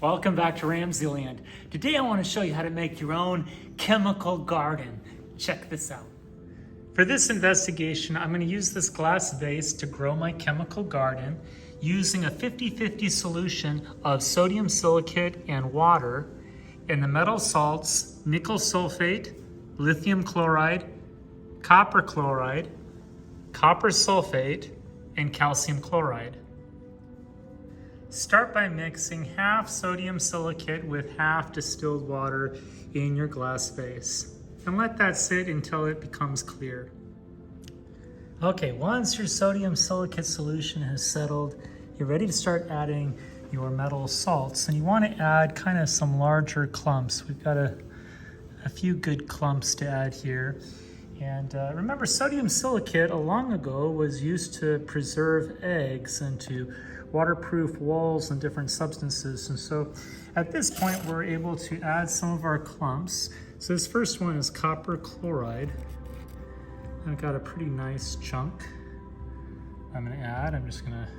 Welcome back to RamZland. Today I want to show you how to make your own chemical garden. Check this out. For this investigation, I'm going to use this glass vase to grow my chemical garden using a 50-50 solution of sodium silicate and water and the metal salts, nickel sulfate, lithium chloride, copper sulfate, and calcium chloride. Start by mixing half sodium silicate with half distilled water in your glass vase. And let that sit until it becomes clear. Okay, once your sodium silicate solution has settled, you're ready to start adding your metal salts. And you want to add kind of some larger clumps. We've got a few good clumps to add here. And remember, sodium silicate long ago was used to preserve eggs and to waterproof walls and different substances. And so at this point, we're able to add some of our clumps. So this first one is copper chloride. I've got a pretty nice chunk I'm gonna add. I'm just gonna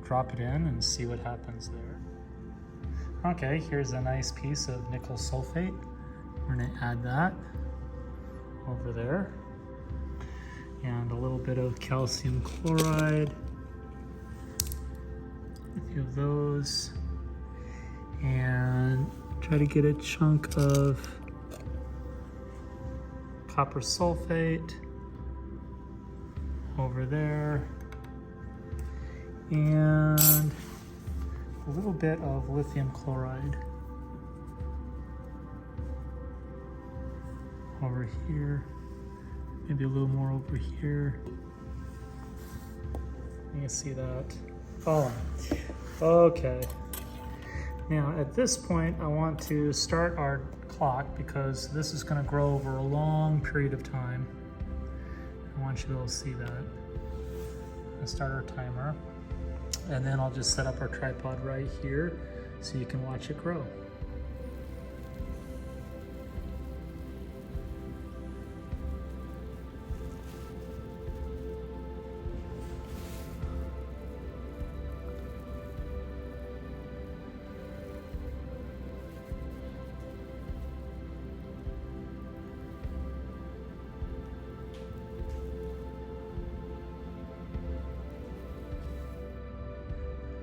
drop it in and see what happens there. Okay, here's a nice piece of nickel sulfate. We're gonna add that over there. And a little bit of calcium chloride. A few of those. And try to get a chunk of copper sulfate over there. And a little bit of lithium chloride over here. Maybe a little more over here. You can see that. Oh, okay. Now at this point, I want to start our clock because this is going to grow over a long period of time. I want you to be able to see that. I'll start our timer, and then I'll just set up our tripod right here so you can watch it grow.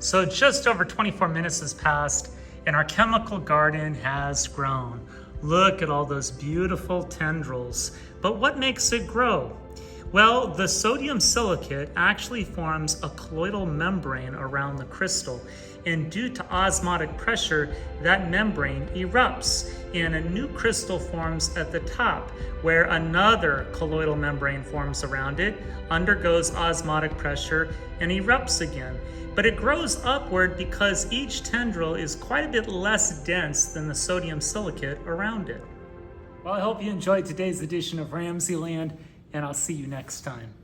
So just over 24 minutes has passed and our chemical garden has grown. Look at all those beautiful tendrils. But what makes it grow? Well, the sodium silicate actually forms a colloidal membrane around the crystal. And due to osmotic pressure, that membrane erupts and a new crystal forms at the top where another colloidal membrane forms around it, undergoes osmotic pressure, and erupts again. But it grows upward because each tendril is quite a bit less dense than the sodium silicate around it. Well, I hope you enjoyed today's edition of RamZland, and I'll see you next time.